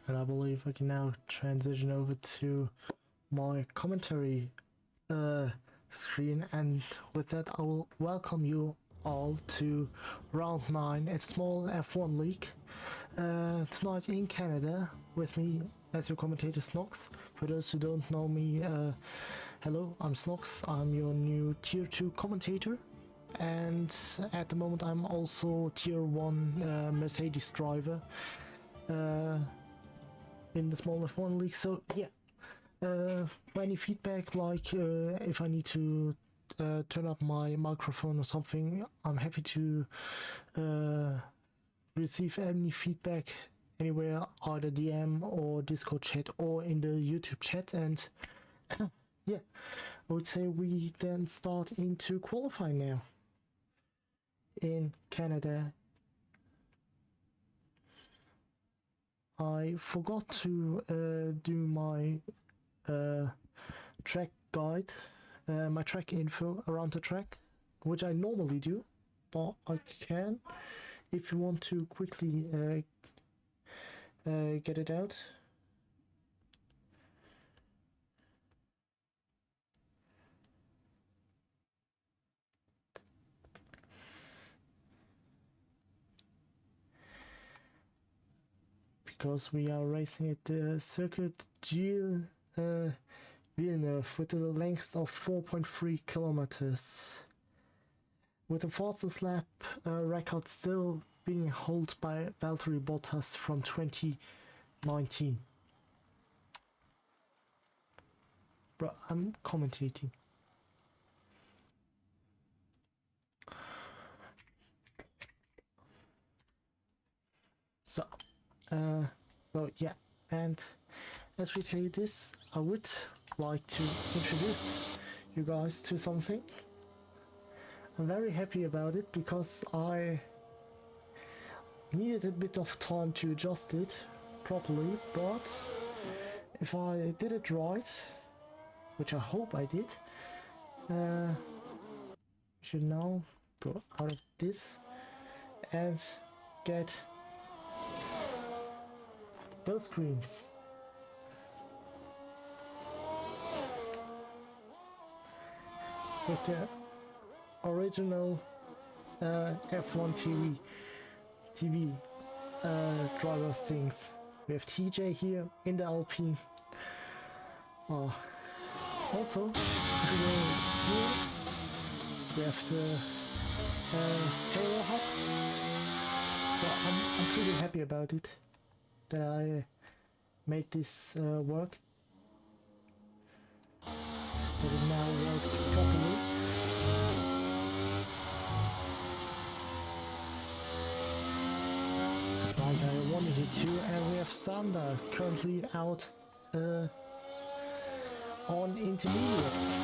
And I believe I can now transition over to my commentary screen, and with that I will welcome you all to round 9 at SMAL F1 League. Tonight in Canada, with me as your commentator Snox. For those who don't know me, hello, I'm Snox. I'm your new Tier 2 commentator, and at the moment I'm also Tier 1 Mercedes driver in the SMAL F1 League. So yeah, for any feedback, like if I need to turn up my microphone or something, I'm happy to receive any feedback anywhere, either DM or Discord chat or in the YouTube chat. And yeah, I would say we then start into qualifying now in Canada. I forgot to do my track guide, my track info around the track, which I normally do, but I can, if you want to quickly get it out. Because we are racing at the Circuit Gilles Villeneuve with a length of 4.3 kilometers, with the fastest lap record still being held by Valtteri Bottas from 2019. Bro, I'm commentating. So yeah, and as we tell you this, I would like to introduce you guys to something. I'm very happy about it because I needed a bit of time to adjust it properly, but if I did it right, which I hope I did, should now go out of this and get those screens. With the original F1 TV driver things. We have TJ here in the Alpine. Also, here we have the Halo Hub. So I'm pretty happy about it, that I made this work, that it now works properly. Like I wanted it to. And we have Sander currently out on intermediates.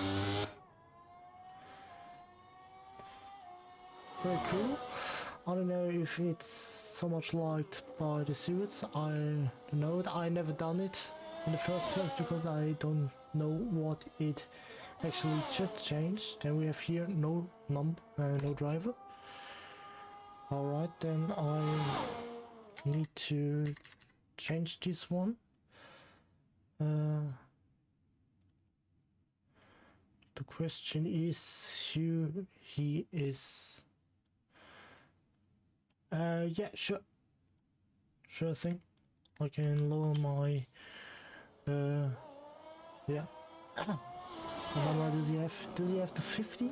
Very cool. I don't know if it's so much liked by the stewards. I don't know it. I never done it in the first place because I don't know what it actually should change. Then we have here no driver. Alright, then I need to change this one. The question is who he is. Yeah, sure thing. I can lower my yeah. How much does he have? Does he have the 50?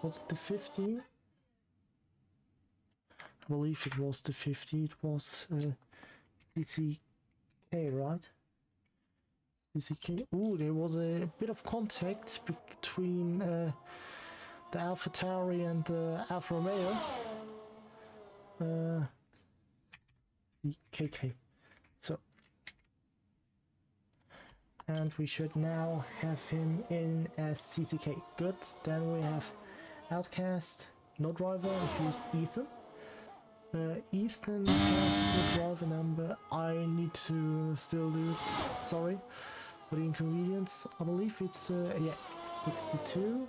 Was it the 50? I believe it was the 50. It was CCK, right? CCK. Ooh, there was a bit of contact between the AlphaTauri and the Alfa Romeo. KK. So, and we should now have him in as CCK. Good. Then we have Outcast, no driver, who's Ethan. Ethan has the driver number. I need to still do it. Sorry for the inconvenience. I believe it's yeah, 62.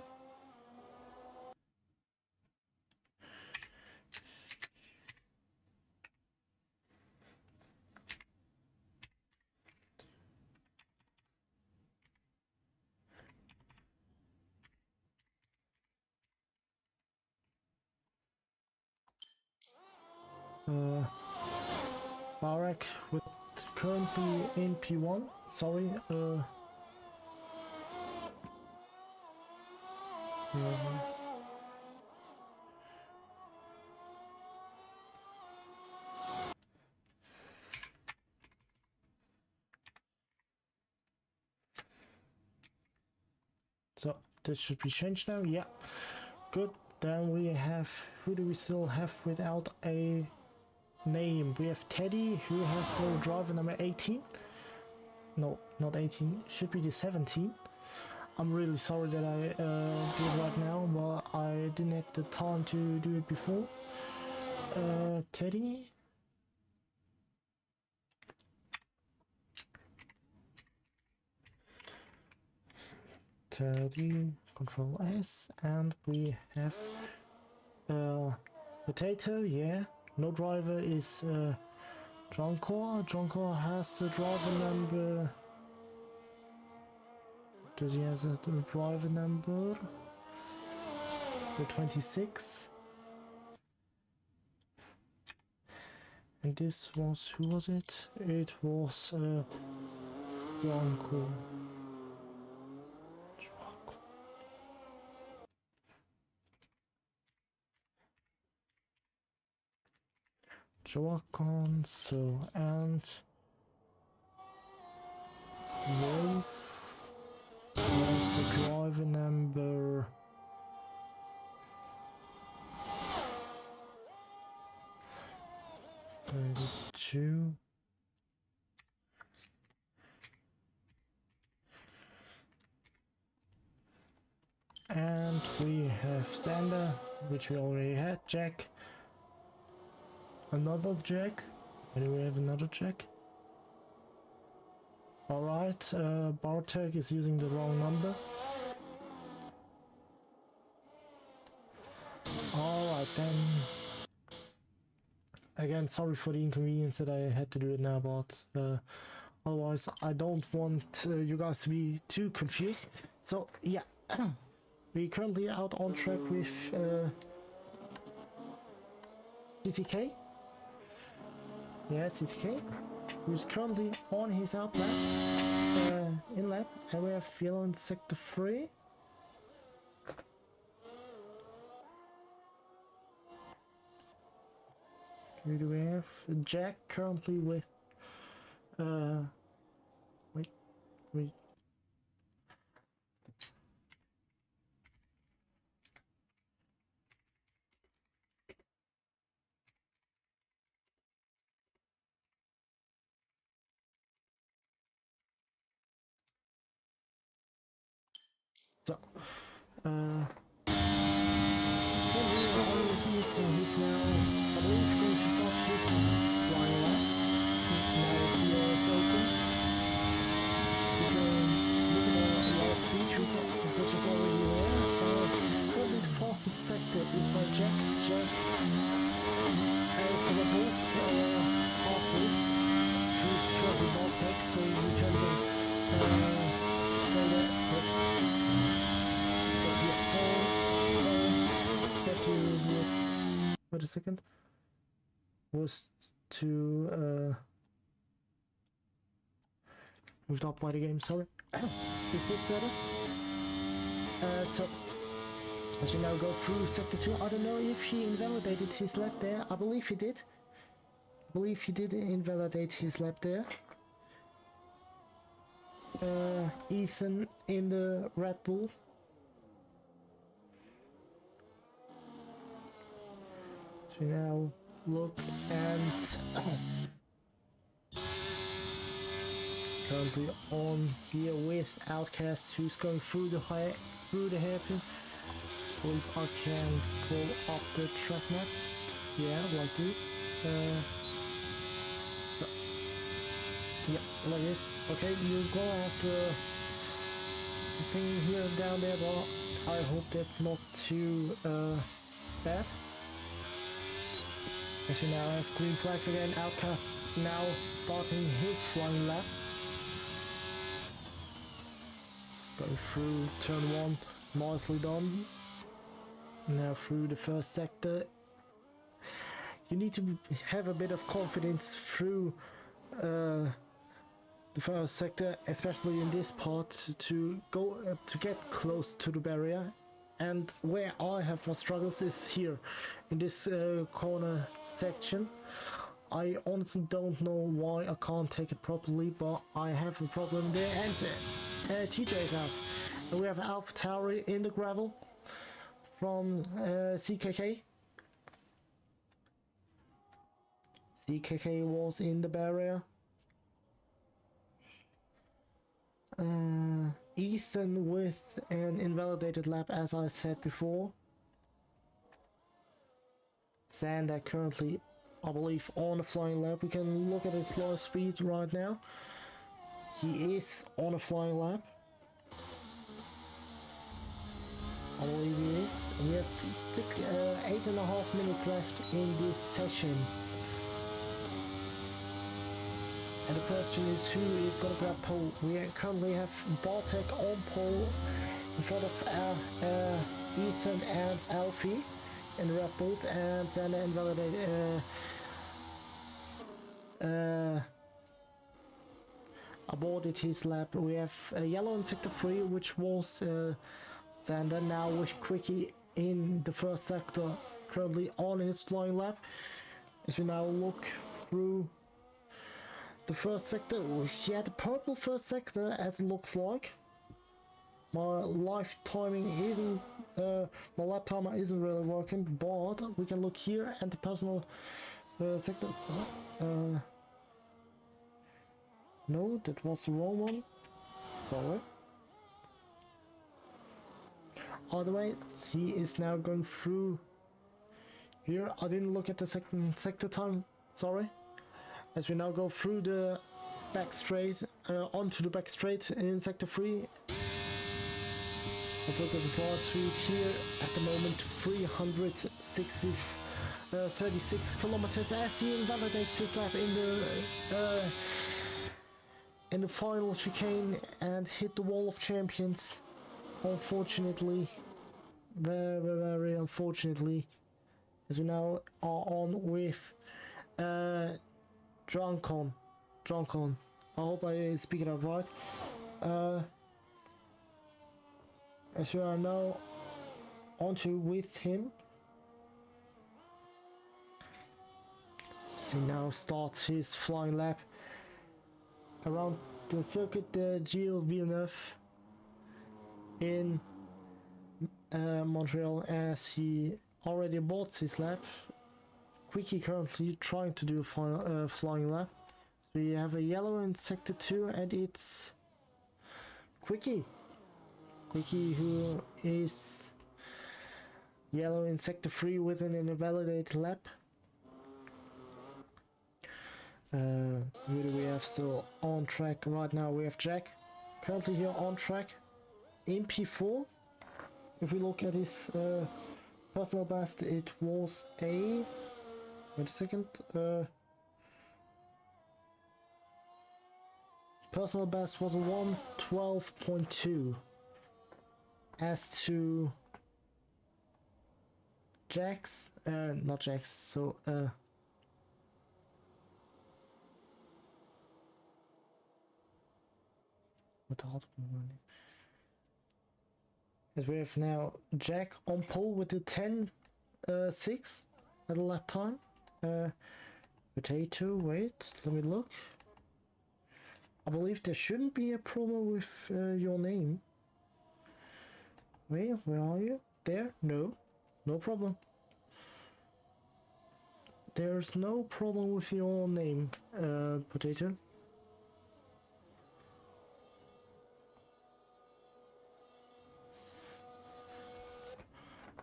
Barak with currently in P1. Sorry, yeah. So this should be changed now. Yeah, good. Then we have, who do we still have without a name? We have Teddy, who has the driver number 18. No, not 18. Should be the 17. I'm really sorry that I do it right now, but I didn't have the time to do it before. Teddy. Teddy, Control S, and we have Potato, yeah. No driver is Jonkor. Jonkor has the driver number. Does he have the driver number? The 26. And this was, who was it? It was Jonkor. Joacon, so, and Wolf was the driver number 32. And we have Xander, which we already had, Jack. Another Jack. Where do we have another Jack? Alright, Bartek is using the wrong number. Alright then. Again, sorry for the inconvenience that I had to do it now, but otherwise I don't want you guys to be too confused. So yeah, we're currently out on track with CCK. Yeah, CCK, who's currently on his out lap, in lap, and we have Yellow in sector 3. Who do we have? Jack currently with, wait. So, he's now, I believe, going to start his line lap. Now he is open. We can look at a lot of speed, which is already there. Probably the fastest sector is by Jack. Jack has the both passes. He's currently not back, so we can say that. Wait a second. Was to moved up by the game, sorry. Is this better? So as we now go through sector 2, I don't know if he invalidated his lap there. I believe he did. I believe he did invalidate his lap there. Ethan in the Red Bull. So now look and currently on here with Outcast, who's going through the hairpin. If I can pull up the track map, yeah, like this. So, yeah, like this. Okay, you're gonna have the thing here and down there, but I hope that's not too bad. As you now have green flags again, Outcast now starting his flying lap. Going through turn 1, nicely done. Now through the first sector. you need to have a bit of confidence through the first sector, especially in this part, to go to get close to the barrier. And where I have my struggles is here in this corner section. I honestly don't know why I can't take it properly, but I have a problem there. And TJ is out. And we have Alpha Tauri in the gravel from CKK. CKK was in the barrier. Ethan with an invalidated lap, as I said before. Xander currently, I believe, on a flying lap. We can look at his live speed right now. He is on a flying lap. I believe he is. We have 8.5 minutes left in this session. And the question is, who is going to grab pole? We currently have Bartek on pole in front of Ethan and Alfie in the Red Bulls, and Xander invalidated. Aborted his lap. We have yellow in sector 3, which was Xander, now with Quickie in the first sector, currently on his flying lap. As we now look through the first sector, yeah, the purple first sector, as it looks like. My live timing isn't, my lap timer isn't really working, but we can look here at the personal sector. No, that was the wrong one. Sorry. Either way, he is now going through here. I didn't look at the second sector time. Sorry. As we now go through the back straight, onto the back straight in sector 3. Let's look at the slide speed here. At the moment, 36 kilometers as he invalidates his lap in the final chicane and hit the wall of champions. Unfortunately, very unfortunately, as we now are on with Drunkon. I hope I speak it out right. As we are now onto with him. So he now starts his flying lap around the circuit Gilles Villeneuve in Montreal, as he already bought his lap. Quickie currently trying to do a flying lap. So we have a yellow in sector 2, and it's Quickie who is yellow in sector 3 with an invalidated lap. Who do we have still on track right now? We have Jack currently here on track in P4. If we look at his personal best, it was a... wait a second. Personal best was a 1:12.2. As to Jack's, not Jack's, so what the hell? As we have now Jack on pole with the 10.6 at the lap time. Potato, wait, let me look. I believe there shouldn't be a problem with your name. Wait, where are you? There? No problem. There's no problem with your name, Potato.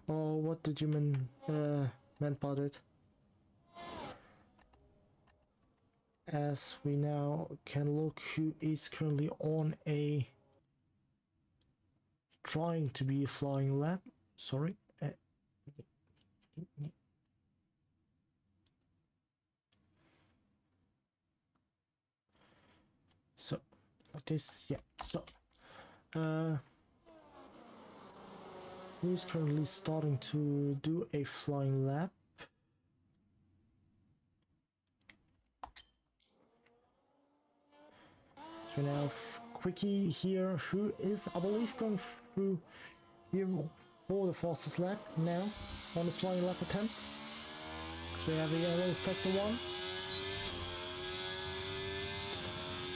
Oh, what did you mean by that? As we now can look who is currently on a trying to be a flying lap. Sorry. So like this, yeah. So who's currently starting to do a flying lap? So now Quickie here, who is, I believe, going through here for the fastest lap now on his flying lap attempt. So we have the yellow sector 1.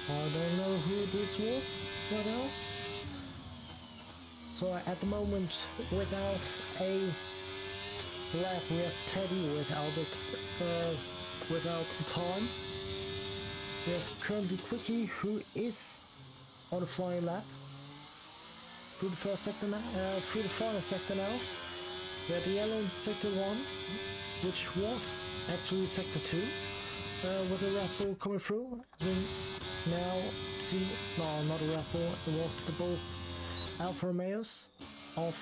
I don't know who this was right now. So at the moment, without a lap, we have Teddy without a time. We have currently Quickie, who is on a flying lap through the first sector now, through the final sector now. We have the yellow in sector 1, which was actually sector 2, with a Red Bull coming through. As we now see, no, not a Red Bull, it was the both Alfa Romeos of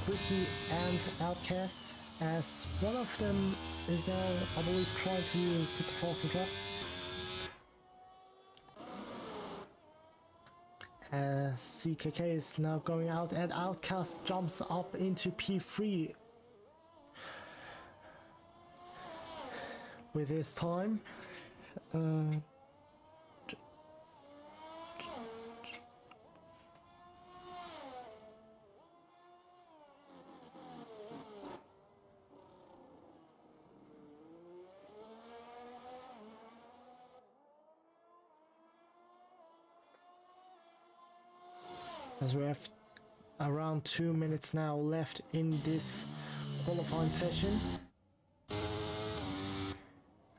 Quickie and Outcast, as one of them is now, I believe, trying to use the fastest lap. CKK is now going out and Outcast jumps up into P3 with his time. As we have around 2 minutes now left in this qualifying session.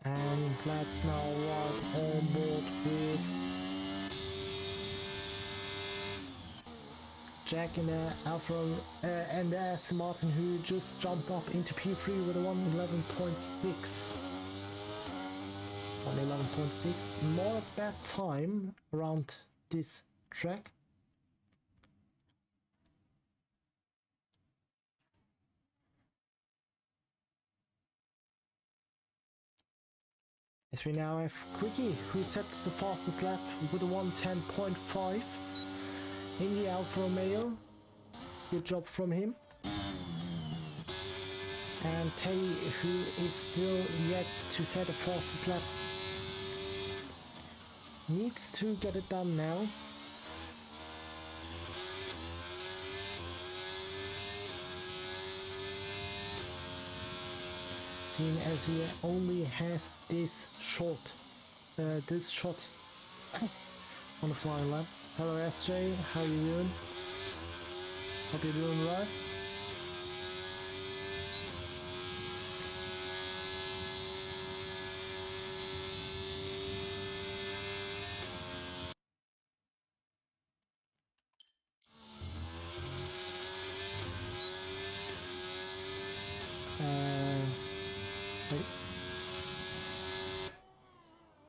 And let's now ride on board with Jack in the Alpha and Aston Martin, who just jumped up into P3 with a 111.6. 111.6, not a bad time around this track. As we now have Quickie, who sets the fastest lap with a 110.5 in the Alfa Romeo. Good job from him. And Teddy, who is still yet to set the fastest lap, needs to get it done now. Seeing as he only has this shot on the flying lap. Hello SJ, how you doing? Hope you're doing right.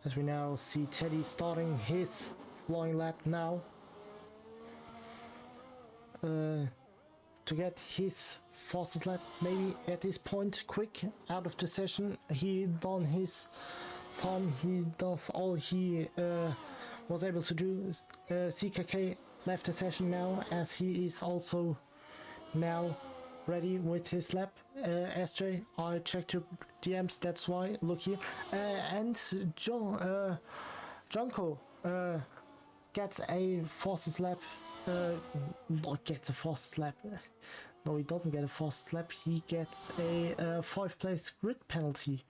As we now see Teddy starting his flying lap now, to get his fastest lap. Maybe at this point, quick out of the session, he done his time. He does all he was able to do. CKK left the session now, as he is also now ready with his lap. SJ, I checked your DMs, that's why. Look here. And Junko gets a fastest lap. Gets a fastest lap. No, he doesn't get a fastest lap. He gets a 5-place grid penalty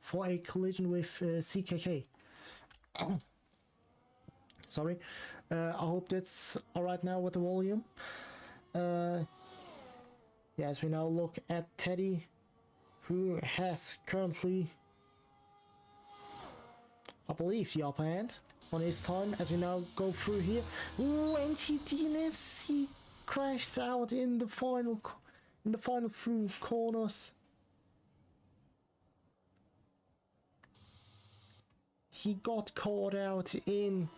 for a collision with CKK. Sorry. I hope that's alright now with the volume. Yeah, as we now look at Teddy, who has currently, I believe, the upper hand on his time. As we now go through here, and he DNFs, crashes out in the final few corners. He got caught out in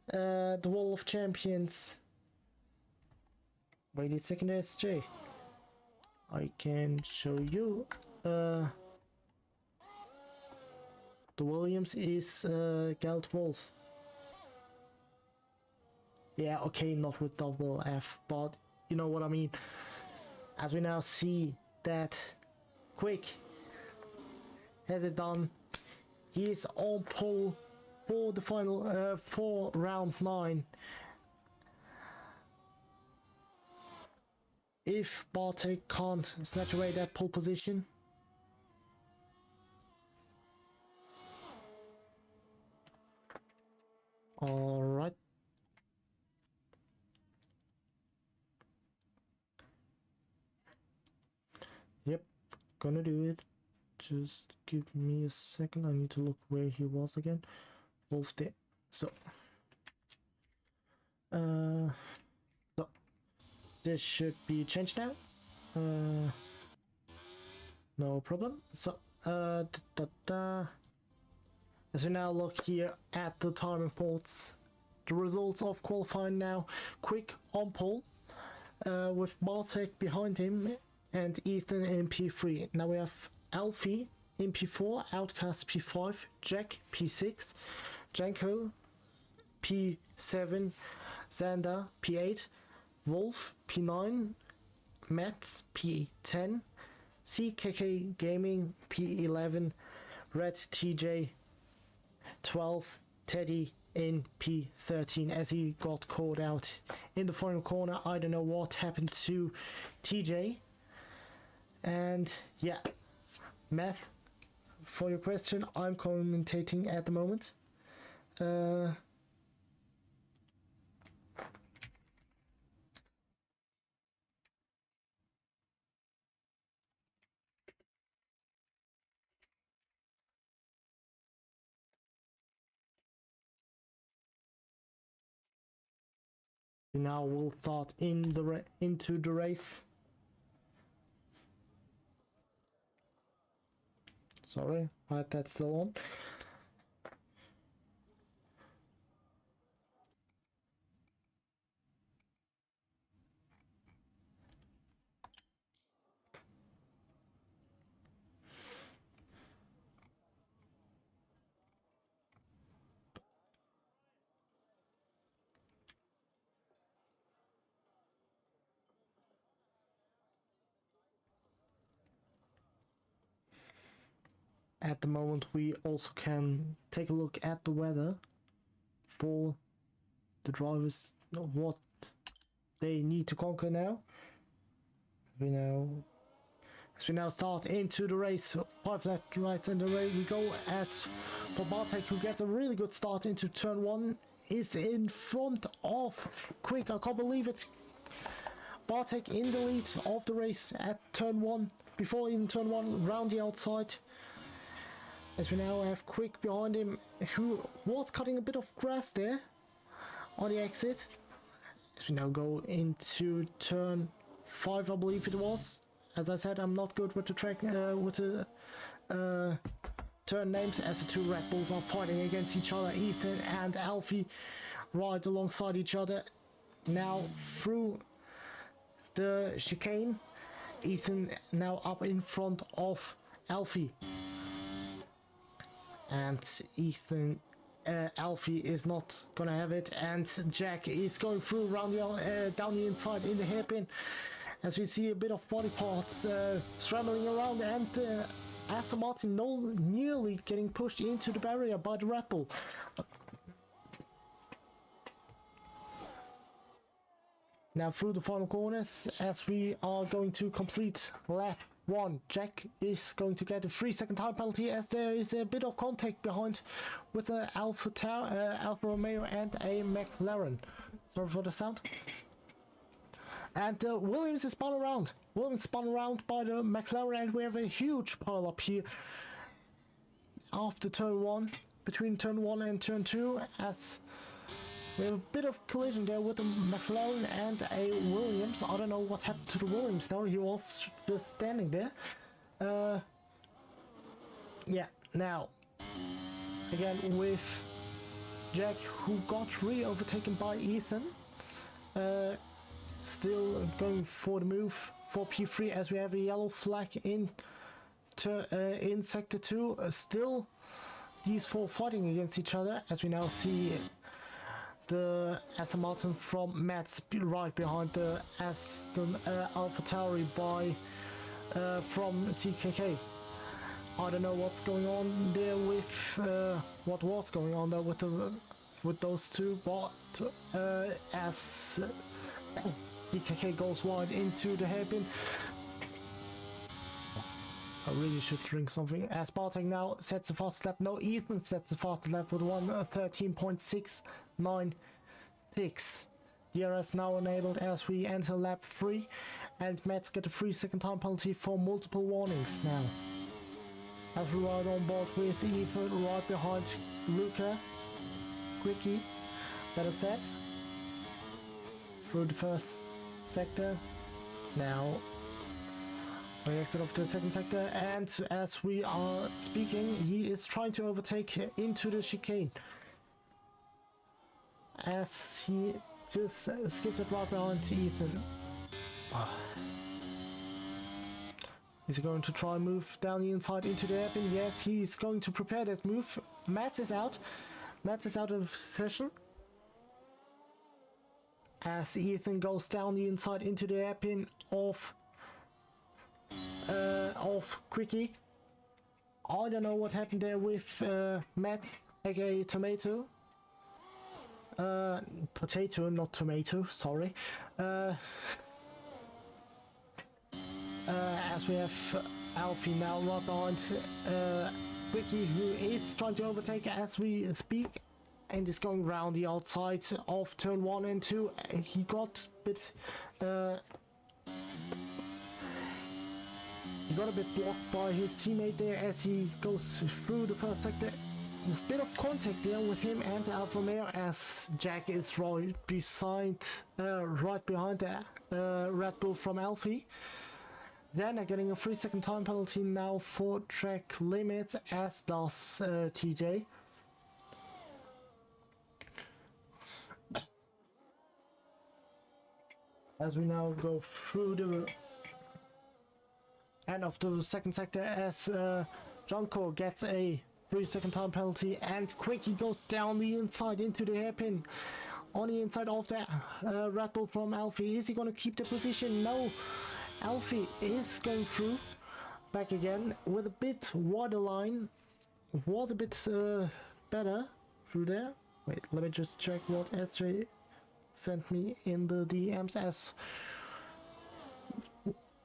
the Wall of Champions. Wait a second, SJ. I can show you. The Williams is Galt Wolf. Yeah, okay, not with double F, but you know what I mean. As we now see that Quick has it done. He is on pole for the final, for round 9. If Bartek can't snatch away that pole position. Alright. Yep, gonna do it. Just give me a second. I need to look where he was again. Wolf there. So this should be changed now. No problem. So as we now look here at the time reports, the results of qualifying now. Quick on pole, with Bartek behind him and Ethan in P3. Now we have Alfie in P4, Outcast P5, Jack P6, Janko P7, Xander P8, Wolf P9, Matt P10, CKK Gaming P11, Red TJ 12, Teddy in P13 as he got caught out in the final corner. I don't know what happened to TJ. And yeah, Math, for your question, I'm commentating at the moment. Now we'll start into the race. Sorry, I had that still on. At the moment, we also can take a look at the weather for the drivers, what they need to conquer now. As we now start into the race, 5 left, right, and away we go. As for Bartek, who gets a really good start into turn 1, is in front of Quick. I can't believe it. Bartek in the lead of the race at turn 1, before even turn 1, round the outside. As we now have Quick behind him, who was cutting a bit of grass there on the exit. As we now go into turn 5, I believe it was. As I said, I'm not good with the track, with the turn names, as the two Red Bulls are fighting against each other. Ethan and Alfie right alongside each other. Now through the chicane, Ethan now up in front of Alfie. And Alfie is not gonna have it, and Jack is going through around the down the inside in the hairpin, as we see a bit of body parts scrambling around, and Aston Martin nearly getting pushed into the barrier by the Red Bull. Now through the final corners, as we are going to complete lap 1. Jack is going to get a 3-second time penalty, as there is a bit of contact behind with an Alfa Romeo and a McLaren. Sorry for the sound. And Williams is spun around. Williams spun around by the McLaren, and we have a huge pile up here after turn 1, between turn 1 and turn 2, as we have a bit of collision there with the McLaren and a Williams. I don't know what happened to the Williams now. He was just standing there. Yeah, now, again with Jack, who got really overtaken by Ethan. Still going for the move for P3, as we have a yellow flag in Sector 2. Still these four fighting against each other, as we now see the Aston Martin from Matt's right behind the Aston AlphaTauri from CKK. I don't know what's going on there with what was going on there with those two, but as DKK goes wide into the hairpin. I really should drink something. As Bartek now sets the fastest lap. No, Ethan sets the fastest lap with 1:13.696. DRS now enabled as we enter lap 3, and Mets get a 3-second time penalty for multiple warnings now. As we ride on board with Ethan right behind Luca, Quickie, better set through the first sector. Now we exit off the second sector, and as we are speaking, he is trying to overtake into the chicane. As he just skips it right behind Ethan. Is he going to try and move down the inside into the hairpin? Yes, he's going to prepare that move. Mats is out. Mats is out of session. As Ethan goes down the inside into the hairpin of Quickie. I don't know what happened there with Mats, aka Tomato. Potato, not tomato, sorry. As we have Alfie now right behind Quickie, who is trying to overtake as we speak, and is going round the outside of turn 1 and 2. He got a bit blocked by his teammate there as he goes through the first sector. Bit of contact there with him and Alfa Romeo as Jack is right behind the Red Bull from Alfie. Then they're getting a 3-second time penalty now for track limits, as does TJ. As we now go through the end of the second sector, as Junko gets a 3-second time penalty, and Quickie goes down the inside into the hairpin on the inside of the Red Bull from Alfie. Is he going to keep the position? No. Alfie is going through back again with a bit wider line. Was a bit better through there. Wait, let me just check what SJ sent me in the DMs, as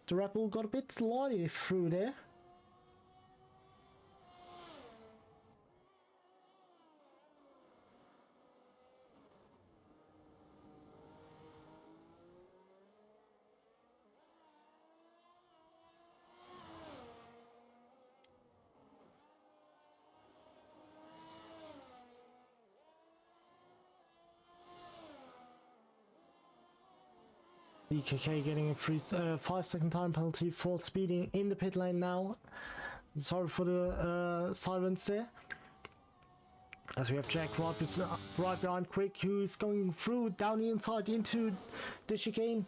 the Red Bull got a bit slidey through there. DKK getting a 5-second time penalty for speeding in the pit lane now. Sorry for the silence there. As we have Jack right behind Quick, who is going through down the inside into the chicane.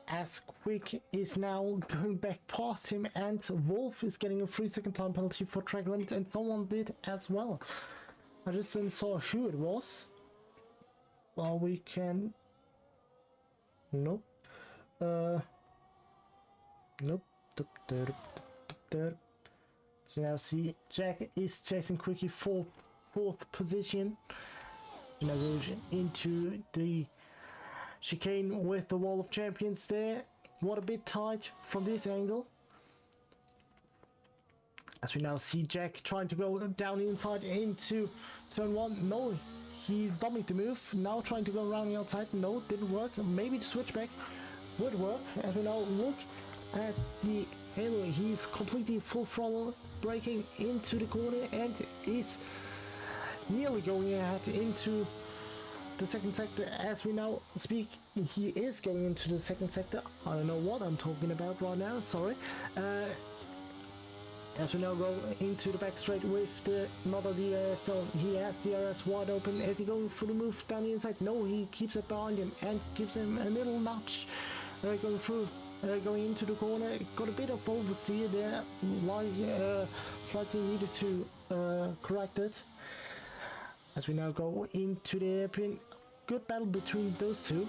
As Quick is now going back past him, and Wolf is getting a 3-second time penalty for track limits, and someone did as well. I just didn't saw who it was. Well, we can... Nope. Nope. So now see, Jack is chasing Quickie for 4th position. Now goes into the chicane with the Wall of Champions there. What a bit tight from this angle. As we now see Jack trying to go down the inside into turn 1. No, he dummied the move. Now trying to go around the outside. No, didn't work. Maybe the switchback would work. As we now look at the halo, he's completely full throttle, braking into the corner, and is nearly going ahead into the second sector. As we now speak, he is going into the second sector. I don't know what I'm talking about right now, sorry. As we now go into the back straight with the another DRS, so he has DRS wide open. Is he going for the move down the inside? No, he keeps it behind him and gives him a little nudge going through, going into the corner. Got a bit of oversteer there, slightly needed to correct it. As we now go into the hairpin, good battle between those two.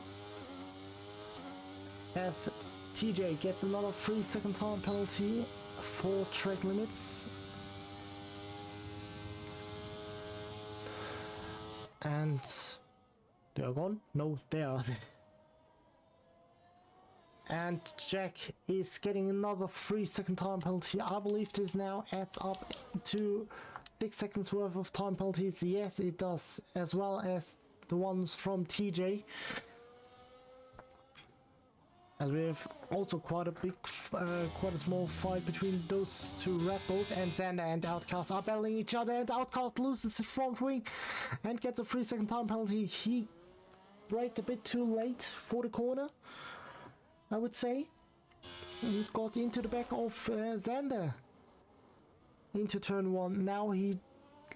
As TJ gets another 3-second time penalty for track limits. and they are gone. No, they are. And Jack is getting another 3-second time penalty. I believe this now adds up to 6 seconds worth of time penalties. Yes, it does, as well as the ones from TJ. As we have also quite a small fight between those two Red Bulls, and Xander and Outcast are battling each other, and Outcast loses his front wing and gets a 3-second time penalty. He braked a bit too late for the corner, I would say. He got into the back of Xander into turn 1. Now he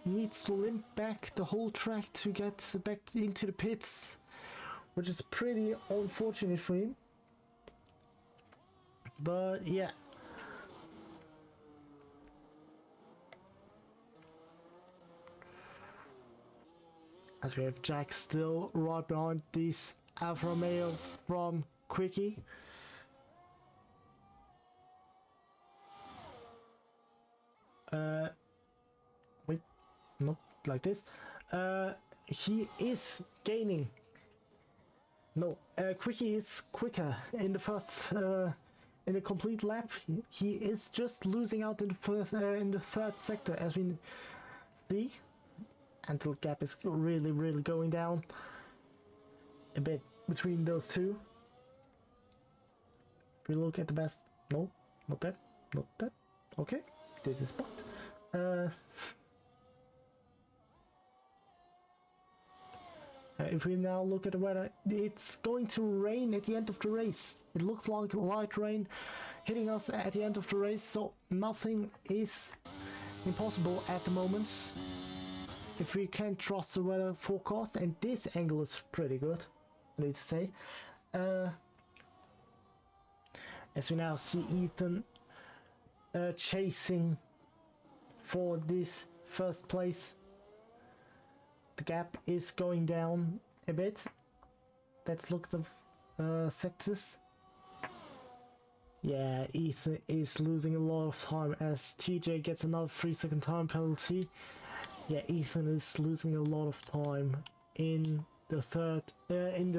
needs to limp back the whole track to get back into the pits, which is pretty unfortunate for him. But yeah, as we have Jack still right behind this Alfa Romeo from Quickie. Wait, not like this. He is gaining. No, Quickie is quicker in the first. In a complete lap, he is just losing out in the first, in the third sector, as we see, and the gap is really going down a bit between those two. If we look at the best, no, not that, not that. Okay, this is spot. If we now look at the weather, it's going to rain at the end of the race. It looks like light rain hitting us at the end of the race, so nothing is impossible at the moment. If we can trust the weather forecast, and this angle is pretty good, I need to say. As we now see Ethan chasing for this first place. The gap is going down a bit. Let's look at the sectors. Yeah, Ethan is losing a lot of time as TJ gets another 3-second time penalty. Yeah, Ethan is losing a lot of time in the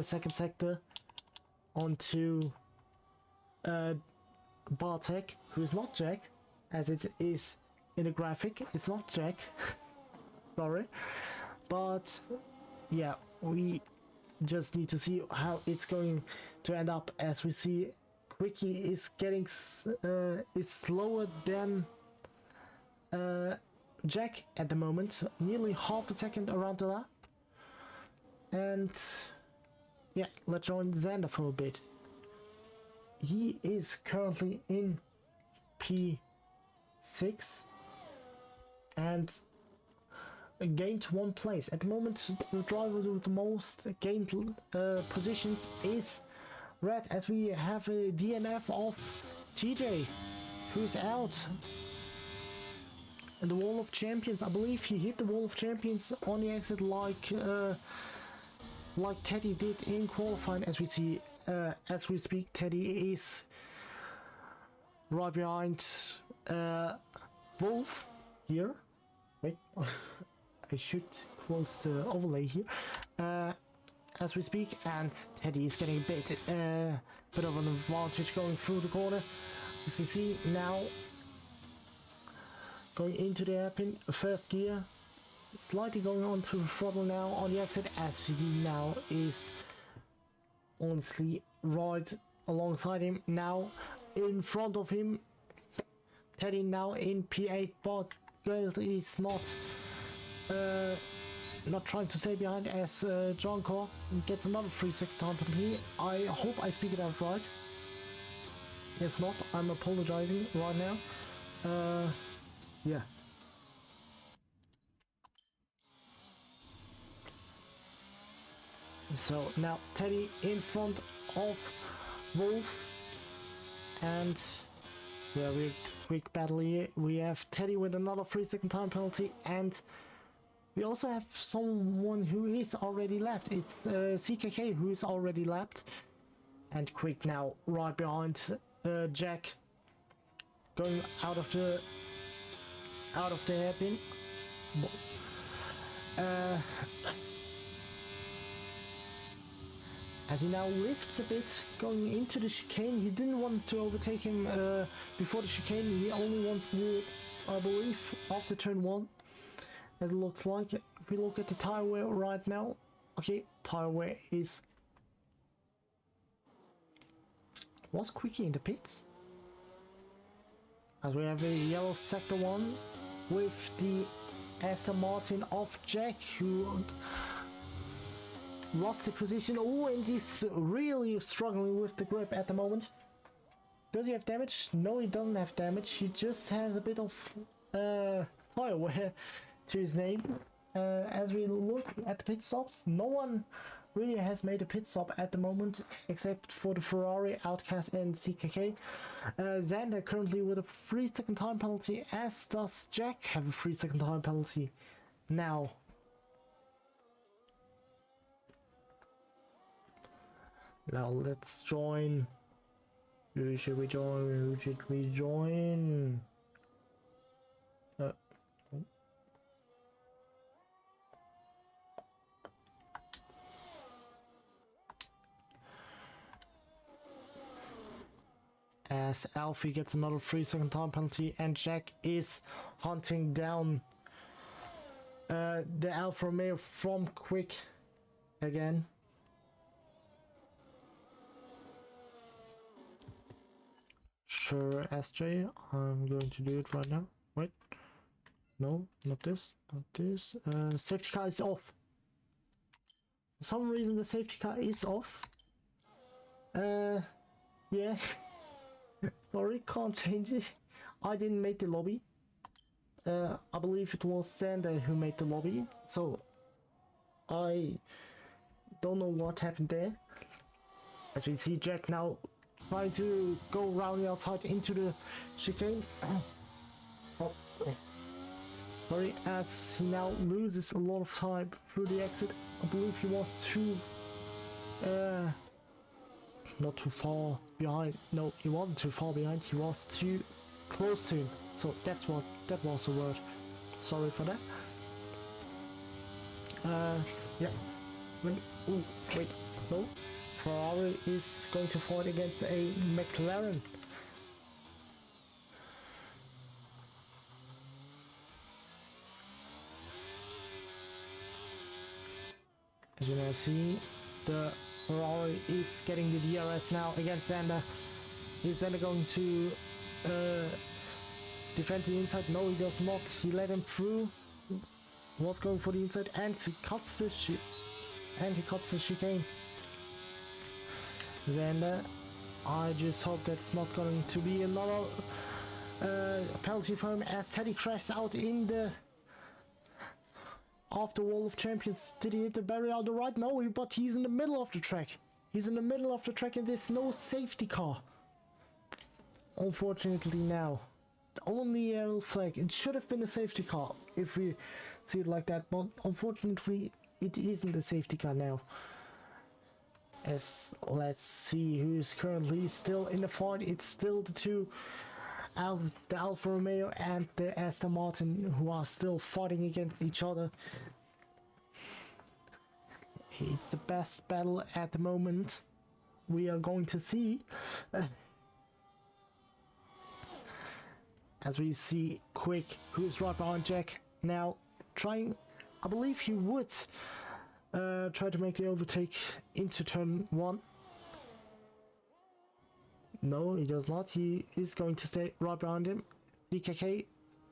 second sector onto Bartek, who is not Jack, as it is in the graphic. It's not Jack. Sorry. But yeah, we just need to see how it's going to end up, as we see Quickie is getting is slower than Jack at the moment, nearly half a second around the lap. And yeah, let's join Xander for a bit. He is currently in P6 and gained 1 place. At the moment, the driver with the most gained positions is Red, as we have a DNF of TJ, who's out. And the Wall of Champions, I believe he hit the Wall of Champions on the exit like Teddy did in qualifying. As we see, as we speak, Teddy is right behind Wolf here. Wait. I should close the overlay here as we speak, and Teddy is getting a bit of an advantage going through the corner. As we see now, going into the hairpin, first gear, slightly going on to the throttle now on the exit, as he now is honestly right alongside him, now in front of him. Teddy now in P8, but Gale is not trying to stay behind, as John Core gets another 3-second time penalty. I hope I speak it out right. If not, I'm apologizing right now. Yeah. So now Teddy in front of Wolf, and yeah, we quick battle here. We have Teddy with another 3-second time penalty, and we also have someone who is already lapped. It's CKK who is already lapped, and Quick now right behind Jack, going out of the as he now lifts a bit going into the chicane. He didn't want to overtake him before the chicane. He only wants to do it, I believe, after turn 1, as it looks like. If we look at the tire wear right now, okay, tire wear was Quickie in the pits, as we have a yellow sector 1 with the Aston Martin of Jack, who lost the position. Oh, and he's really struggling with the grip at the moment. Does he have damage? No, he doesn't have damage. He just has a bit of tire wear to his name. As we look at the pit stops, no one really has made a pit stop at the moment except for the Ferrari, Outcast and CKK. Xander currently with a 3-second time penalty, as does Jack have a 3-second time penalty now. Now let's join. Who should we join? Who should we join? As Alfie gets another 3-second time penalty, and Jack is hunting down the Alfa Romeo from Quick again. Sure, SJ, I'm going to do it right now. Wait, no, not this, not this. Safety car is off. For some reason the safety car is off. Yeah. Sorry, can't change it. I didn't make the lobby. I believe it was Sander who made the lobby, so I don't know what happened there. As we see Jack now trying to go around the outside into the chicane. Oh, sorry, as he now loses a lot of time through the exit. I believe he was too not too far behind. No, he wasn't too far behind, he was too close to him. So that was the word. Sorry for that. Yeah. Oh, wait, no. Ferrari is going to fight against a McLaren. As you now see, the Ferrari is getting the DRS now against Xander. Is Xander going to defend the inside? No, he does not. He let him through. Was going for the inside, and he cuts the chicane. Xander, I just hope that's not going to be another penalty for him, as Teddy crashed out in the after Wall of Champions. Did he hit the barrier on the right? No, but he's in the middle of the track. He's in the middle of the track and there's no safety car. Unfortunately now. The only yellow flag. It should have been a safety car if we see it like that, but unfortunately it isn't a safety car now. As let's see who's currently still in the fight. It's still the two, the Alfa Romeo and the Aston Martin, who are still fighting against each other. It's the best battle at the moment we are going to see. As we see Quick, who is right behind Jack, now trying, I believe he would try to make the overtake into turn 1. No, he does not. He is going to stay right behind him. DKK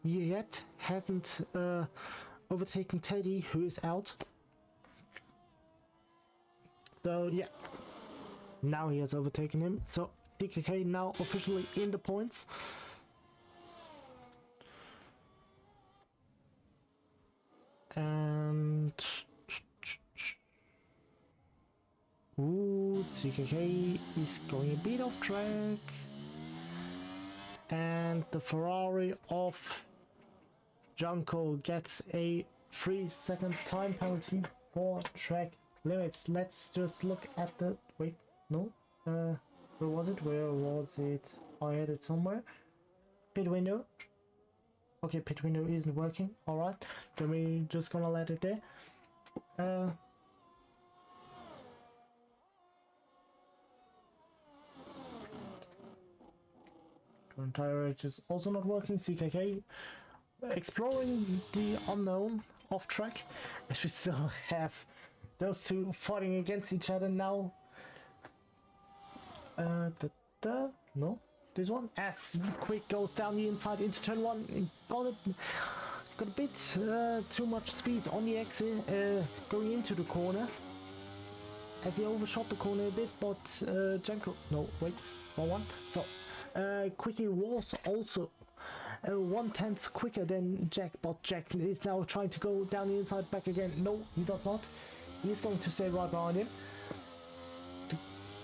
yet hasn't overtaken Teddy, who is out. So yeah, now he has overtaken him. So DKK now officially in the points. And ooh, CKK is going a bit off track, and the Ferrari of Junko gets a 3-second time penalty for track limits. Let's just look at the wait, no, where was it? I had it somewhere. Pit window. Okay, pit window isn't working. Alright, then we're just gonna let it there. Current tire edge is also not working. CKK exploring the unknown off track, as we still have those two fighting against each other now. No, this one. As Quick goes down the inside into turn one, got a bit too much speed on the exit going into the corner. As he overshot the corner a bit, but Janko, no, wait, wrong one. So Quickie was also 1/10 quicker than Jack, but Jack is now trying to go down the inside back again. No, he does not. He's going to stay right behind him. To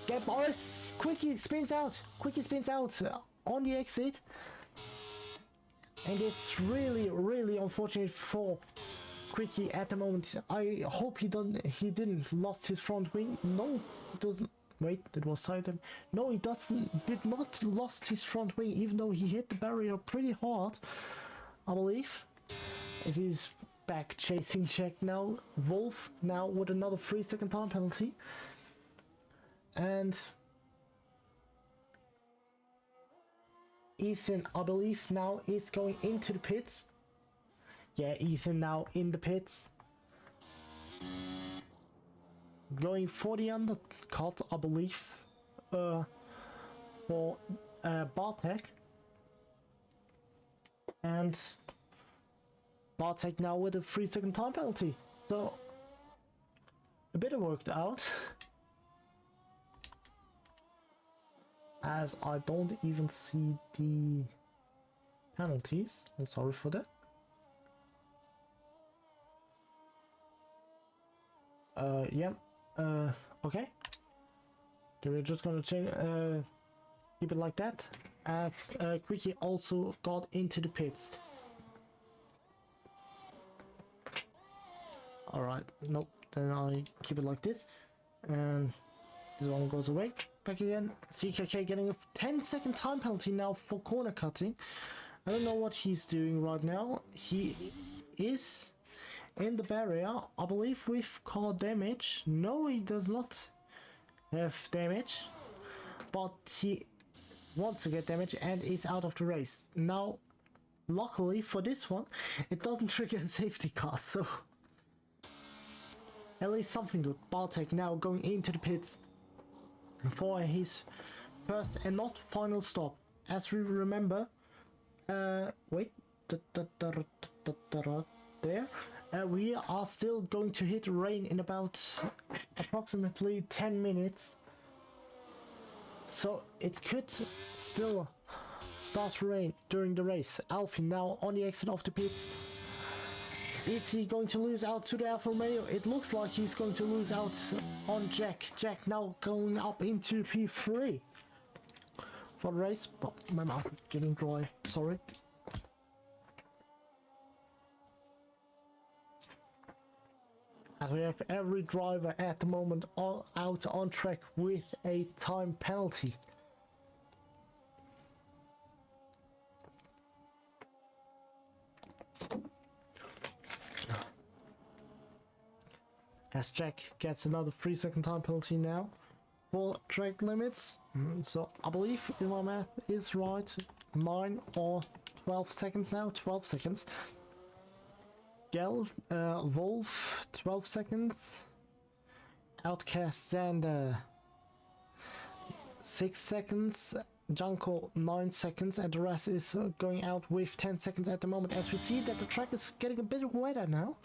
get Boris, Quickie spins out. Quickie spins out on the exit, and it's really unfortunate for Quickie at the moment. I hope he didn't lost his front wing. No, it doesn't. Wait, that was tight. No, he did not lost his front wing, even though he hit the barrier pretty hard, I believe. As he's back chasing Jack now. Wolf now with another 3-second time penalty. And Ethan, I believe, now is going into the pits. Yeah, Ethan now in the pits. Going for the undercut, I believe, for Bartek. And Bartek now with a 3-second time penalty. So, a bit worked out. As I don't even see the penalties. I'm sorry for that. Yeah. Okay. So we're just gonna change, keep it like that. As Quickie also got into the pits. Alright, nope. Then I keep it like this. And this one goes away. Back again. CKK getting a 10-second time penalty now for corner cutting. I don't know what he's doing right now. He is in the barrier, I believe, with car damage. No, he does not have damage, but he wants to get damage and is out of the race. Now, luckily for this one, it doesn't trigger a safety car, so at least something good. Bartek now going into the pits for his first and not final stop. As we remember, wait, there. We are still going to hit rain in about approximately 10 minutes. So it could still start to rain during the race. Alfie now on the exit of the pits. Is he going to lose out to the Alfa Romeo? It looks like he's going to lose out on Jack. Jack now going up into P3 for the race. But my mouth is getting dry, sorry. And we have every driver at the moment all out on track with a time penalty. As Jack gets another 3-second time penalty now for track limits. So I believe, if my math is right, 9 or 12 seconds now. 12 seconds. Wolf, 12 seconds. Outcast Xander, 6 seconds. Junko, 9 seconds. And the rest is going out with 10 seconds at the moment. As we see that the track is getting a bit wetter now.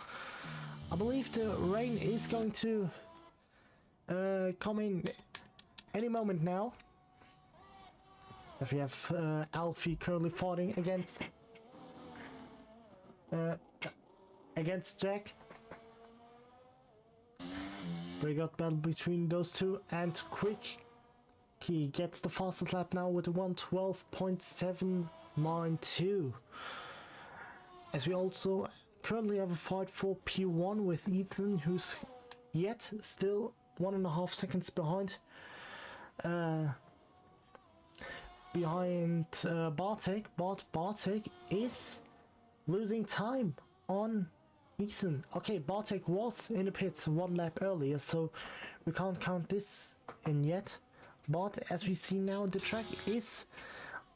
I believe the rain is going to come in any moment now. If we have Alfie currently fighting against Jack. We got battle between those two, and Quick, he gets the fastest lap now with a 1:12.792. As we also currently have a fight for P1 with Ethan, who's yet still 1.5 seconds behind Bartek, but Bartek is losing time on Ethan. Okay, Bartek was in the pits 1 lap earlier, so we can't count this in yet. But as we see now, the track is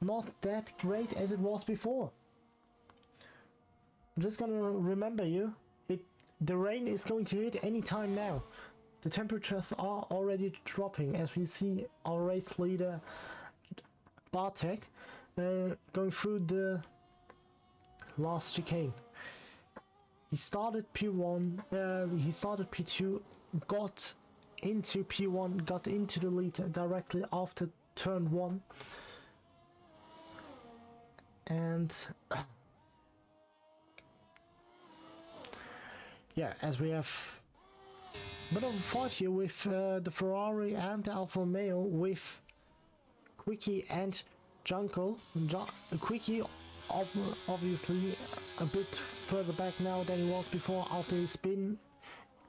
not that great as it was before. I'm just gonna remember you, the rain is going to hit any time now. The temperatures are already dropping as we see our race leader Bartek going through the last chicane. He started P1, he started P2, got into P1, got into the lead directly after turn 1. And yeah, as we have a bit of a fight here with the Ferrari and the Alfa Romeo, with Quickie and Junko. Quickie obviously a bit further back now than he was before after his spin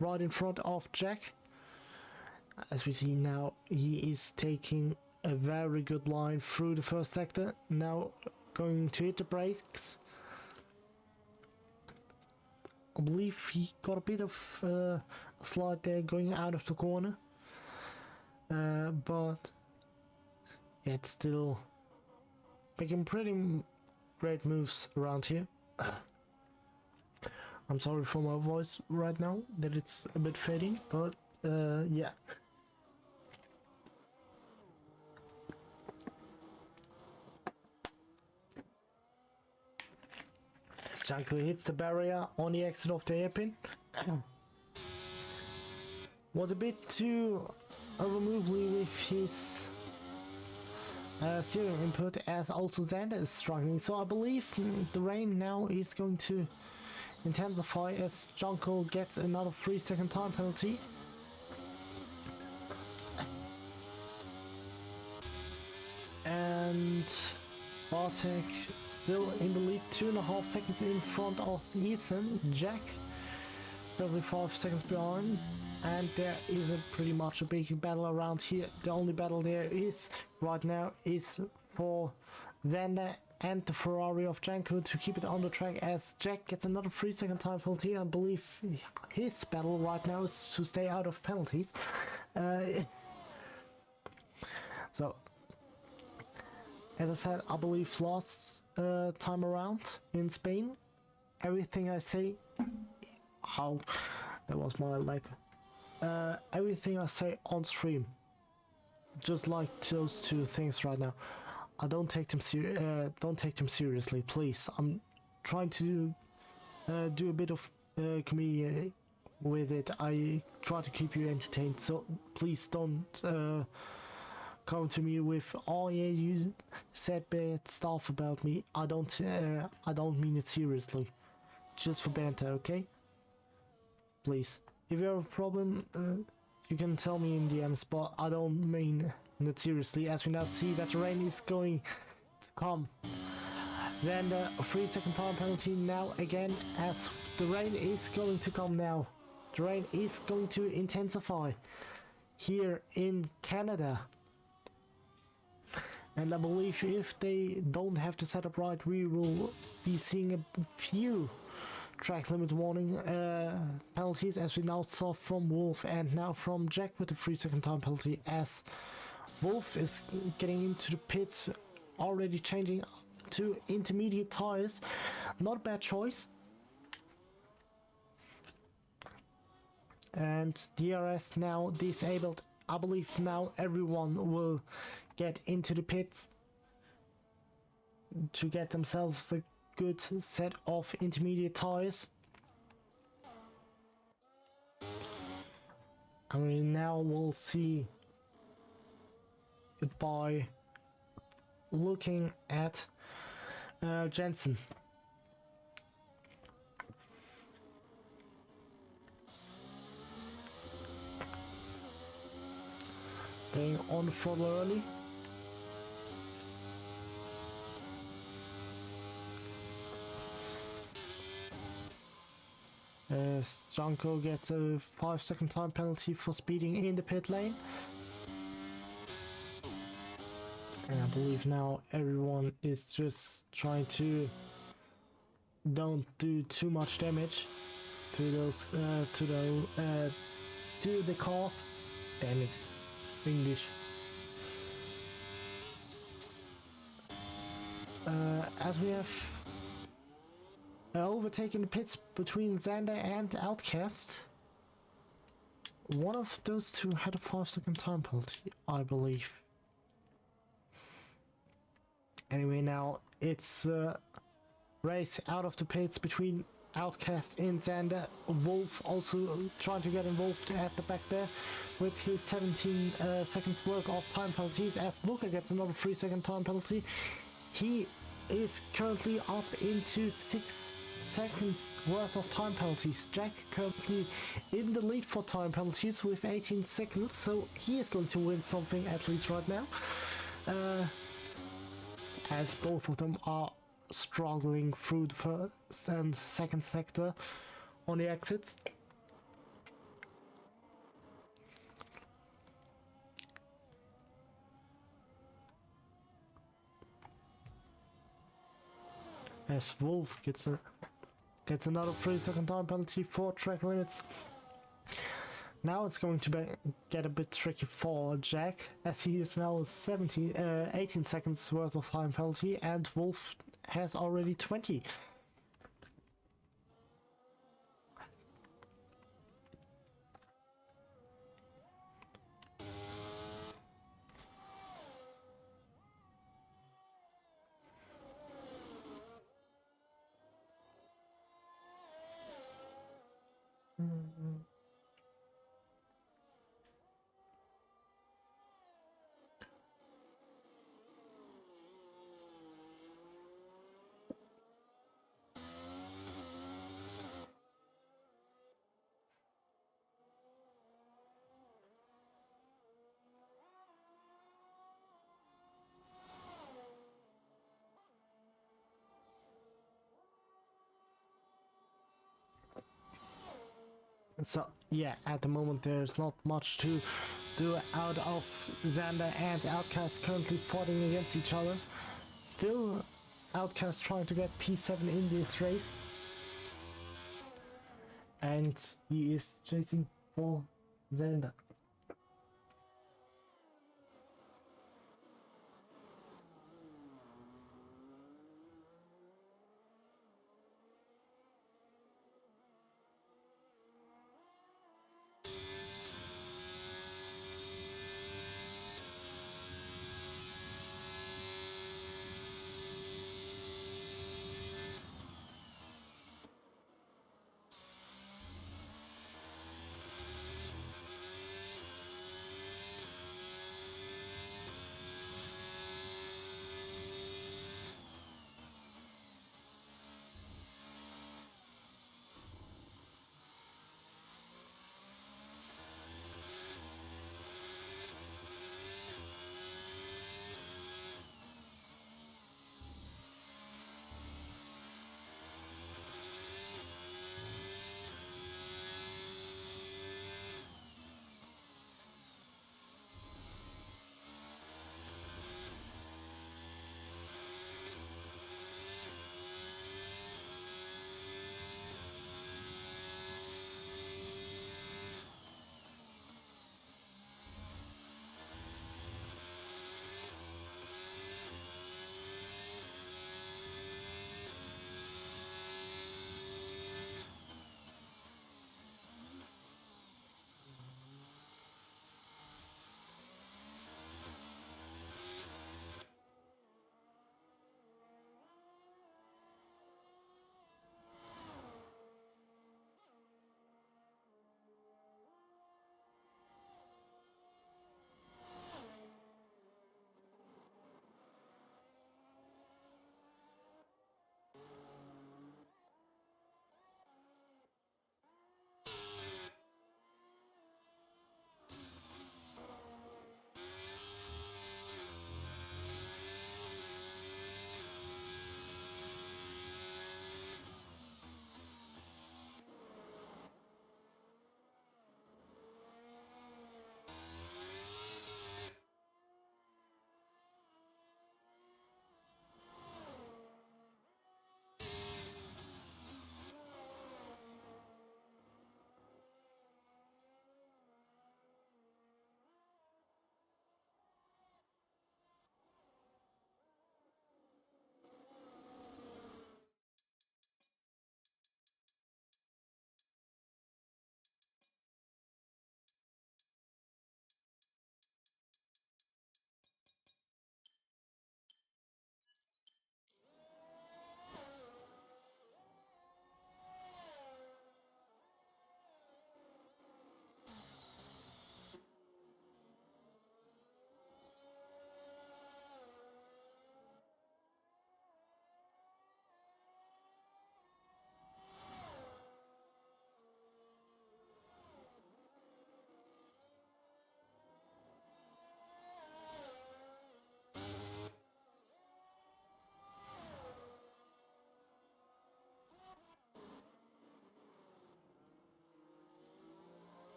right in front of Jack. As we see now, he is taking a very good line through the first sector, now going to hit the brakes. I believe he got a bit of a slide there going out of the corner, but it's still making pretty great moves around here. I'm sorry for my voice right now, that it's a bit fading, but yeah. Janko hits the barrier on the exit of the hairpin. Was a bit too overmovely with his steering input, as also Xander is struggling. So I believe the rain now is going to intensify as Janko gets another 3-second time penalty. And Bartek still in the lead, 2.5 seconds in front of Ethan. Jack probably 5 seconds behind, and there is pretty much a big battle around here. The only battle there is right now is for Xander and the Ferrari of Janko to keep it on the track, as Jack gets another 3-second time penalty. I believe his battle right now is to stay out of penalties. So as I said, I believe last time around in Spain, everything I say, that was my leg. Everything I say on stream, just like those two things right now, I don't take them seriously, please. I'm trying to do a bit of comedy with it. I try to keep you entertained, so please don't come to me with, oh yeah, you said bad stuff about me. I don't mean it seriously, just for banter, okay? Please, if you have a problem, you can tell me in DMs, but I don't mean it seriously, as we now see that the rain is going to come. Xander, a 3-second time penalty now again, as the rain is going to come now. The rain is going to intensify here in Canada. And I believe if they don't have the setup right, we will be seeing a few track limit warning penalties, as we now saw from Wolf and now from Jack with the 3-second time penalty, as Wolf is getting into the pits, already changing to intermediate tires. Not a bad choice. And DRS now disabled. I believe now everyone will get into the pits to get themselves a good set of intermediate tires. I mean, now we'll see it by looking at Jensen. Going on the throttle early. As Janko gets a 5-second time penalty for speeding in the pit lane. And I believe now everyone is just trying to don't do too much damage to those to the cars. Damn it, English. as we have overtaken the pits between Xander and Outcast. One of those two had a 5-second time penalty, I believe. Anyway, now it's race out of the pits between Outcast and Xander. Wolf also trying to get involved at the back there with his 17 seconds worth of time penalties, as Luca gets another 3-second time penalty. He is currently up into 6 seconds worth of time penalties. Jack currently in the lead for time penalties with 18 seconds, so he is going to win something at least right now, as both of them are struggling through the first and second sector on the exits. As Wolf gets another 3-second time penalty for track limits. Now it's going to get a bit tricky for Jack, as he is now 18 seconds worth of time penalty, and Wolf has already 20. So yeah, at the moment there's not much to do out of Xander and Outcast currently fighting against each other. Still, Outcast trying to get P7 in this race, and he is chasing for Xander.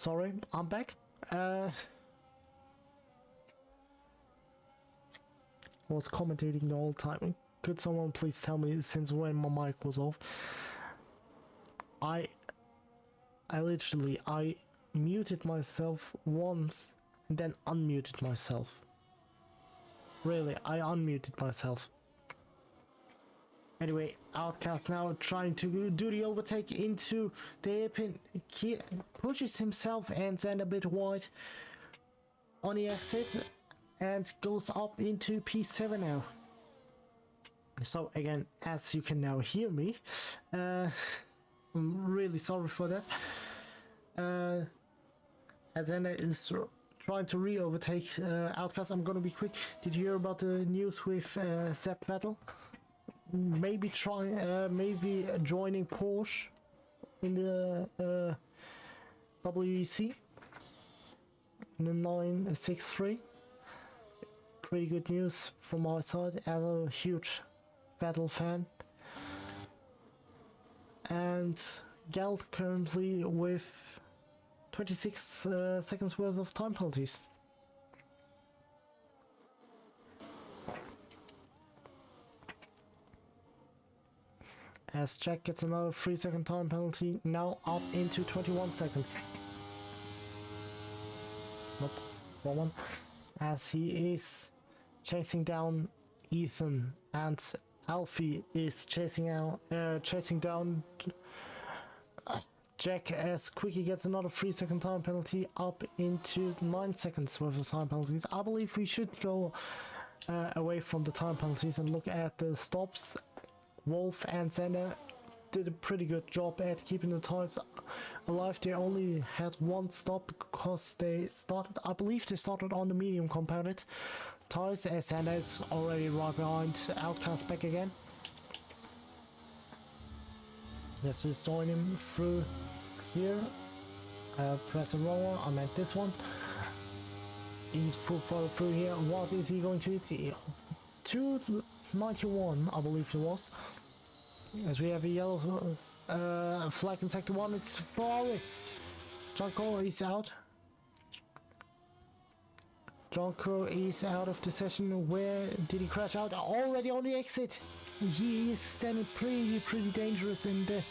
sorry, I'm back. Was commentating the whole time. Could someone please tell me since when my mic was off? I literally muted myself once and then unmuted myself. Really, I unmuted myself. Anyway, Outcast now trying to do the overtake into the hairpin. He pushes himself and then a bit wide on the exit and goes up into P7 now. So again, as you can now hear me, I'm really sorry for that. Azenda is trying to re-overtake Outcast. I'm gonna be quick. Did you hear about the news with Sepp Vettel? Maybe maybe joining Porsche in the WEC in the 963. Pretty good news from our side as a huge Vettel fan. And Geld currently with 26 seconds worth of time penalties. As Jack gets another 3-second time penalty, now up into 21 seconds. Nope, wrong one. As he is chasing down Ethan, and Alfie is chasing down Jack as Quickie gets another 3-second time penalty, up into 9 seconds worth of time penalties. I believe we should go away from the time penalties and look at the stops. Wolf and Xander did a pretty good job at keeping the tires alive. They only had one stop because they started, I believe they started on the medium compounded tires, as Xander is already right behind Outcast back again. Let's just join him through here. Press the wrong one, I meant this one. He's full follow through here. What is he going to hit? 291, I believe it was. As we have a yellow flag in sector 1, it's Ferrari. Jonko is out. Jonko is out of the session. Where did he crash out? Already on the exit. He is standing pretty dangerous in the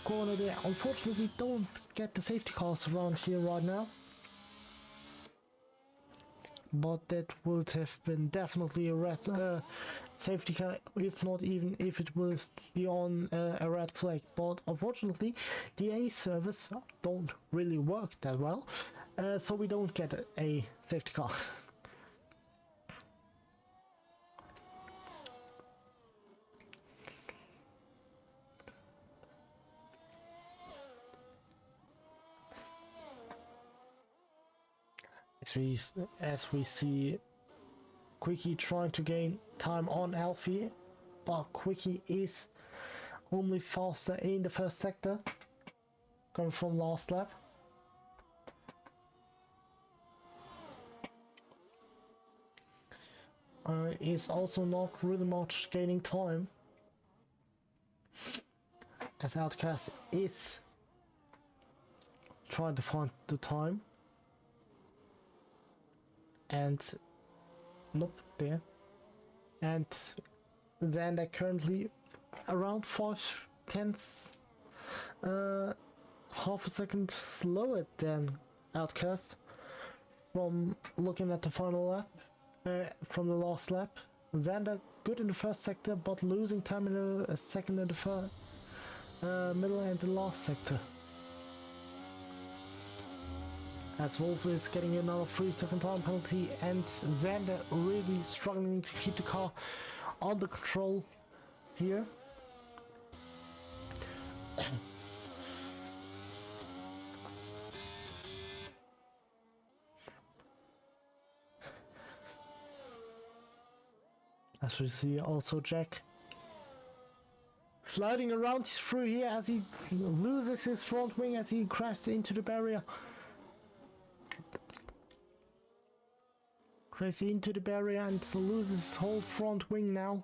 corner there. Unfortunately, don't get the safety cars around here right now. But that would have been definitely a red safety car, if not even if it would be on a red flag. But unfortunately, the A service don't really work that well, so we don't get a safety car. As we see Quickie trying to gain time on Alfie, but Quickie is only faster in the first sector, coming from last lap. Is also not really much gaining time, as Outcast is trying to find the time. And nope, there. And Xander currently around 5/10, half a second slower than Outcast from looking at the final lap, from the last lap. Xander good in the first sector, but losing time in the second and the third, middle and the last sector. As Wolf is getting another 3-second time penalty, and Xander really struggling to keep the car under control here. As we see also Jack sliding around through here as he loses his front wing as he crashes into the barrier. Crashes into the barrier and loses his whole front wing now.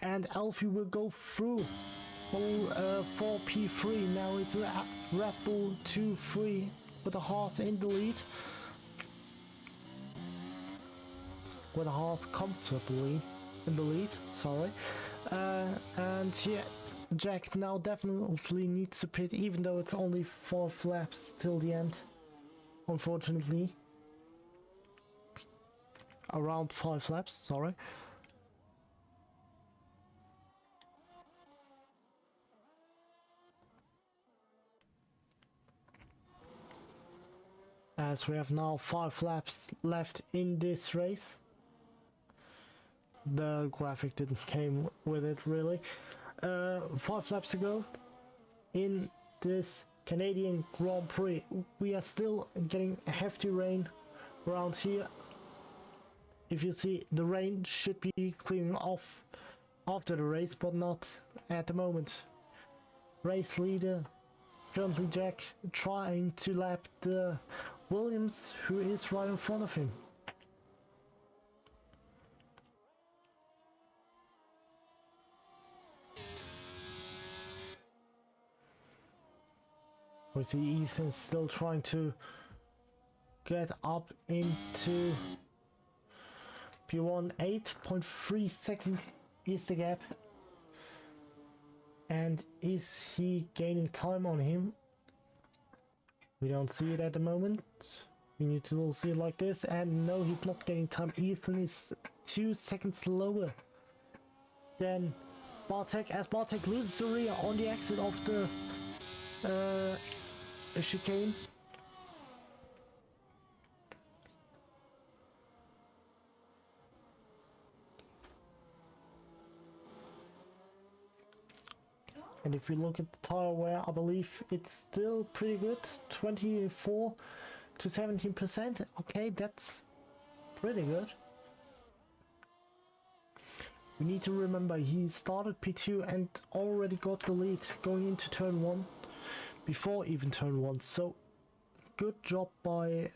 And Alfie will go through for P3. Now it's Red Bull 2-3 with the horse in the lead. With the horse comfortably in the lead, sorry. And yeah, Jack now definitely needs to pit, even though it's only 4 laps till the end, unfortunately. Around 5 laps, sorry. As we have now 5 laps left in this race. The graphic didn't came with it really. 5 laps ago in this Canadian Grand Prix. We are still getting hefty rain around here. If you see, the rain should be clearing off after the race, but not at the moment. Race leader, currently Jack, trying to lap the Williams, who is right in front of him. We see Ethan still trying to get up into P1. 8.3 seconds is the gap. And is he gaining time on him? We don't see it at the moment. We need to see it like this. And no, he's not gaining time. Ethan is 2 seconds lower than Bartek, as Bartek loses the rear on the exit of the chicane. And if you look at the tire wear, I believe it's still pretty good, 24 to 17%. Okay, that's pretty good. We need to remember he started P2 and already got the lead going into turn 1 before even turn 1. So good job by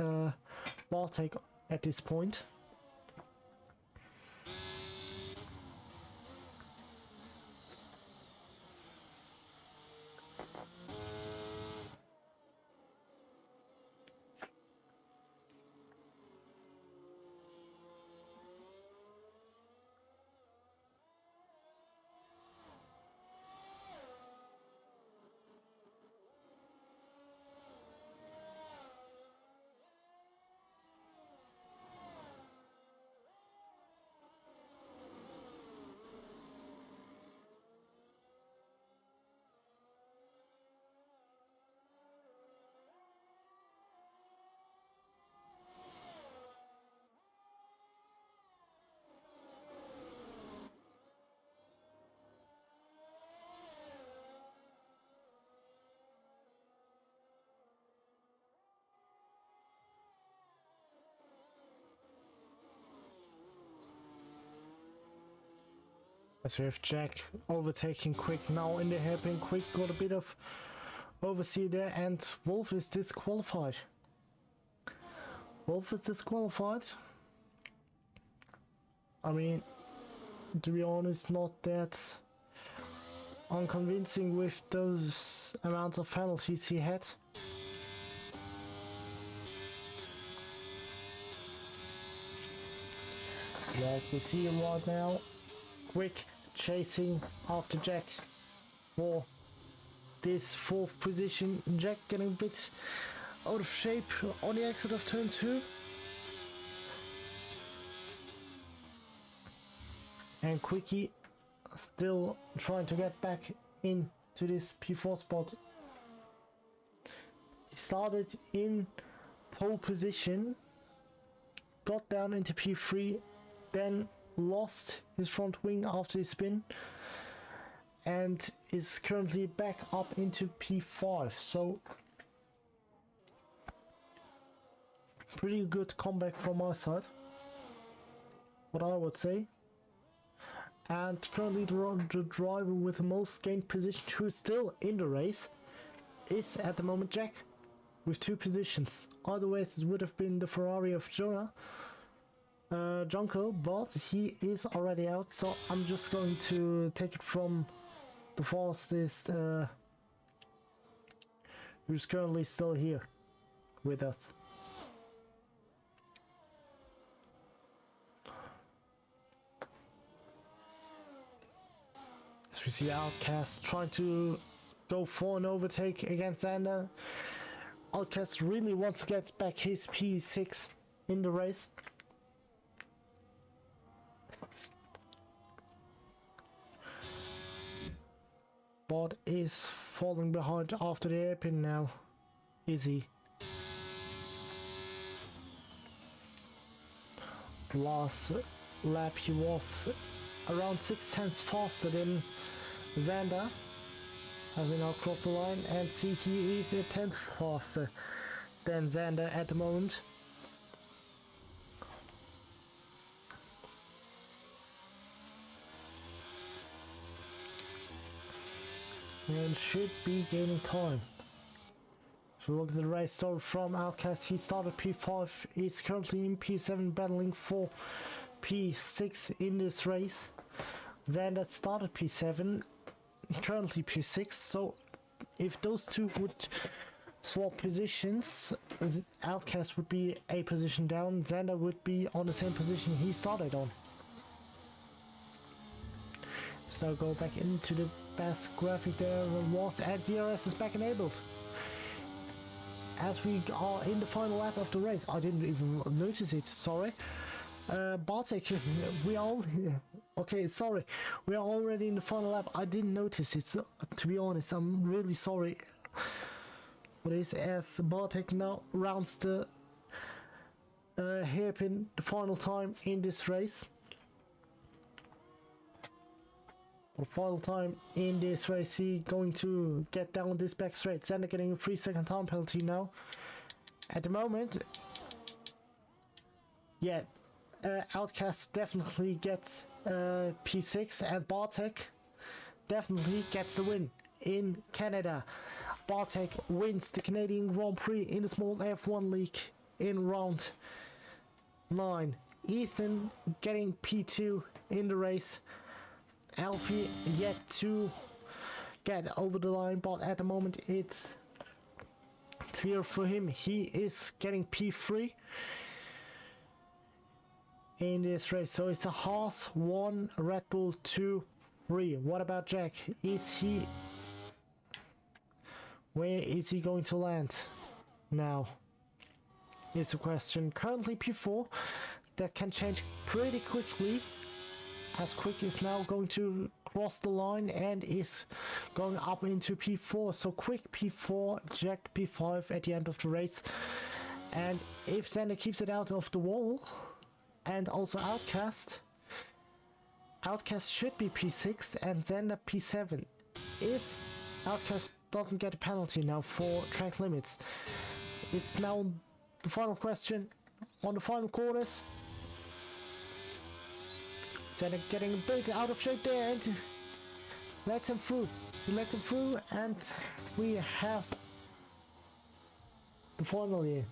Bartek at this point. As we have Jack overtaking Quick now in the hairpin. Quick got a bit of oversee there, and Wolf is disqualified. Wolf is disqualified. I mean, to be honest, not that unconvincing with those amounts of penalties he had. Like we see him right now. Quick chasing after Jack for this 4th position. Jack getting a bit out of shape on the exit of turn 2. And Quickie still trying to get back into this P4 spot. He started in pole position, got down into P3, then lost his front wing after his spin, and is currently back up into P5. So pretty good comeback from my side, what I would say. And currently the driver with the most gained position, who is still in the race, is at the moment Jack with 2 positions. Otherwise it would have been the Ferrari of Junko, but he is already out, so I'm just going to take it from the fastest who's currently still here, with us. As we see Outcast trying to go for an overtake against Xander. Outcast really wants to get back his P6 in the race. Bot is falling behind after the airpin now. Is he? Last lap he was around 6/10 faster than Xander. As we now cross the line and see he is a 10th faster than Xander at the moment. And should be gaining time. So look at the race start from Outcast. He started P5, is currently in P7 battling for P6 in this race. Xander started P7, currently P6, so if those two would swap positions, Outcast would be a position down, Xander would be on the same position he started on. So go back into the best graphic there was, and DRS is back enabled. As we are in the final lap of the race, I didn't even notice it, sorry. Bartek, we all... Okay, sorry. We are already in the final lap. I didn't notice it, so, to be honest. I'm really sorry for this, as Bartek now rounds the hairpin the final time in this race. For the final time in this race, he going to get down this back straight. Xander getting a 3-second time penalty now. At the moment, yeah, Outcast definitely gets P6, and Bartek definitely gets the win in Canada. Bartek wins the Canadian Grand Prix in the SMAL F1 League in round 9. Ethan getting P2 in the race. Alfie yet to get over the line, but at the moment it's clear for him. He is getting P3 in this race. So it's a Haas 1, Red Bull 2, 3. What about Jack? Is he... Where is he going to land now? Is the question. Currently P4. That can change pretty quickly. As Quick is now going to cross the line and is going up into P4. So Quick P4, Jack P5 at the end of the race. And if Xander keeps it out of the wall, and also Outcast should be P6 and Xander P7. If Outcast doesn't get a penalty now for track limits. It's now the final question on the final corners. Xander getting a bit out of shape there and lets him through. He lets him through, and we have the final here.